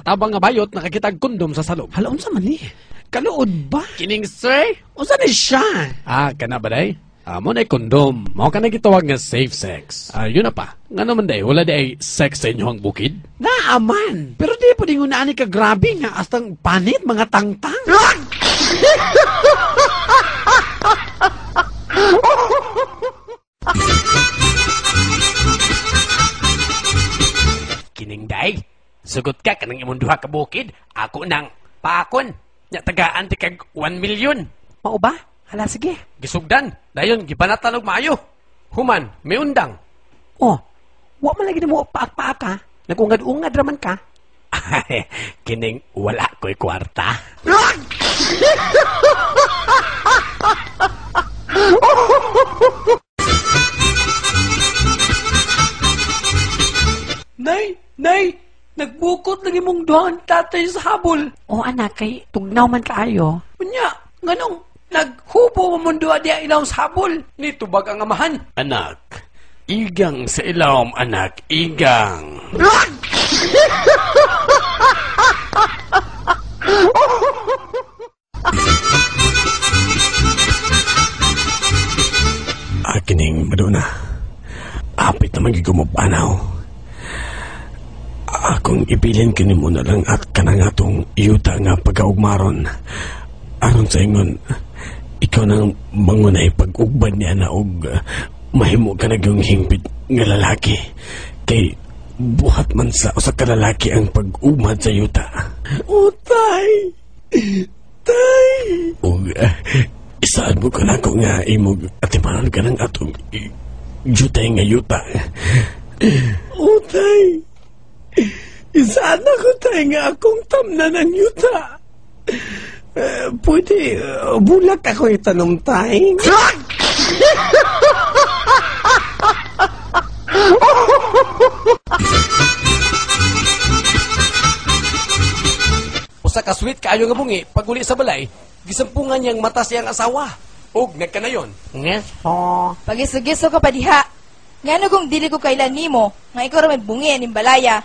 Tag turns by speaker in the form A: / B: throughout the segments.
A: matabang nga bayot nakakitag kondom sa salog.
B: Hala, unsa man ni? Kaluod ba?
A: Kining sir?
B: Unsa ni siya?
A: Kana ba day? Mo na kondom. Mao ka na gitawag nga safe sex. Yun na pa. Nga naman day, wala day sex sa inyong bukid?
B: Naaman. Pero di pa din nga ka grabe nga astang panit mga tangtang.
A: Kining day, sugot ka kanang imong duha ka bukid. Ako nang paakon. Nya tagaan ti kag 1 million.
B: Mao ba? Hala, sige.
A: Gisugdan. Dayon, gipanatan og maayo. Human, may undang.
B: Oh, wa man lagi mo paak-paak ka. Nagungad-ungad raman ka.
A: Kining wala ko'y kwarta.
B: Nay, nagbukot lagi mong doon tatay sa habol. Oh, anak, kay tugnaw man kaayo. Unya, nganong naghubo mo mundo diya ilaw sa habol. Ni tubag ang amahan.
A: Anak, igang sa ilawom, anak, igang. Kining Madonna, apit naman gigumupanaw. Akong ibilin kanimo na lang at kanang atong iyuta nga pagkaugmaron. Aron sa ingon, ikaw nang mangunay pag-ugban niya na og mahimo ka na yung hingpit nga lalaki. Kay buhat man sa usa ka lalaki ang pag-umad sa yuta.
B: Oh, tay!
A: Og isaan mo ka na ko nga imog atimanon ka ng atong yutay nga yuta.
B: Oh, tay! Isaan ako tay nga akong tamna ng yuta. Pwede, bulak ako itanong tay.
A: Usa ka sweet kaayo nga bungi, pag uli sa balay, gisampungan niyang mata siyang asawa. Og nagkanayon.
B: Yes po.
C: Pagiso-giso ka pa diha. Ngano kung dili ko kailan nimo, nga ikaw ra may bungi aning balaya.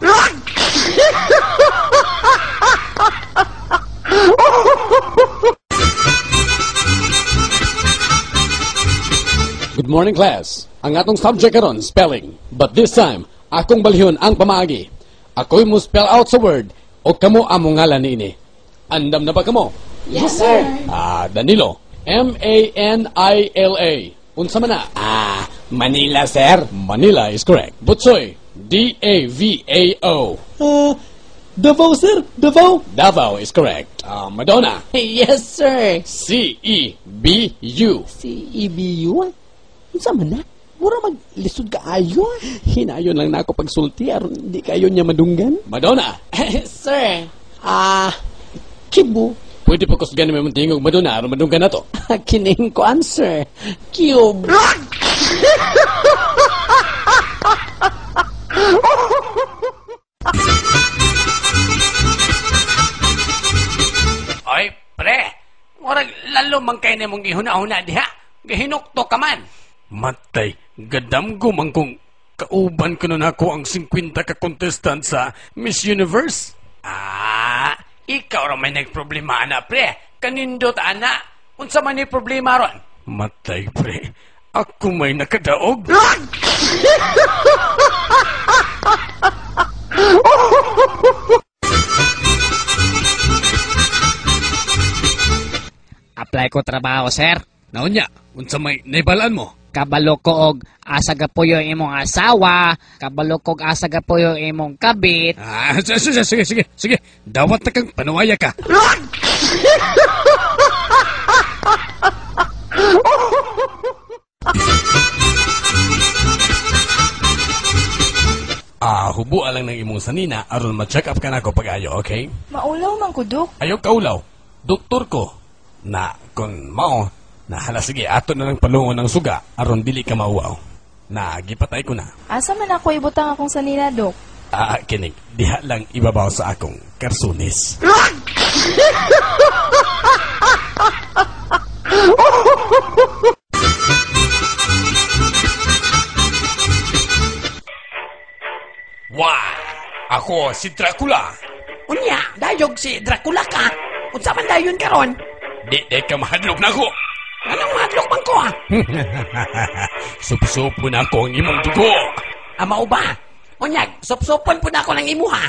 A: Good morning, class. Ang atong subject karon spelling. But this time, akong balihon ang pamaagi. Ako'y mo spell out sa word o kamo among ngalan niini. Andam na ba kamo?
C: Yes, sir.
A: Danilo. M-A-N-I-L-A. Unsa man na?
B: Manila, sir.
A: Manila is correct. Butsoy. D-A-V-A-O.
B: Davao, sir. Davao.
A: Davao is correct. Madonna.
B: Yes, sir.
A: C-E-B-U.
B: C-E-B-U? Unsa man na? Mura maglisod ka ayo.
A: Hinayon lang na ako pagsulti aron hindi kayo niya madunggan. Madonna.
B: Sir. Kibu.
A: Pwede pa kusgan may muntingog Madonna aron madunggan na to.
B: Kining ko answer. Cube.
A: Oy, pre. Murag lalo man kayo na mong gihuna-huna diha. Gahinukto ka man. Matay, gadamgo man kung kauban ko nun ako ang 50 ka contestant sa Miss Universe. Ikaw ra may nagproblema na, pre. Kanindot, ana. Unsa man ni problema ron? Matay, pre. Ako may nakadaog.
D: Apply ko trabaho, sir.
A: Naunya, unsa may naibalaan mo?
D: Kabalo ko og asa gapuyo imong asawa, kabalo ko og asa gapuyo imong kabit.
A: Sige. Dawat na kang panuwaya ka. Hubuan lang ng imong sanina aron ma-check up ka na ko pag-ayo, okay?
C: Maulaw man ko, Dok.
A: Ayaw kaulaw. Doktor ko. Na, kung mao, hala sige, ato na lang palungon ng suga aron dili ka mauwaw. Gipatay ko na.
C: Asa man ako ibutang akong sanina, Dok?
A: Kinig, diha lang ibabaw sa akong karsunis. Why? Ako si Dracula.
B: Unya, dayog si Dracula ka. Unsa man dayon karon?
A: Di ka mahadlok na ko.
B: Anong madlok man ko ah?
A: Sup-supo na ako ang imong dugo.
B: Ama ba? Unya, sopsopon po na ako ng imuha.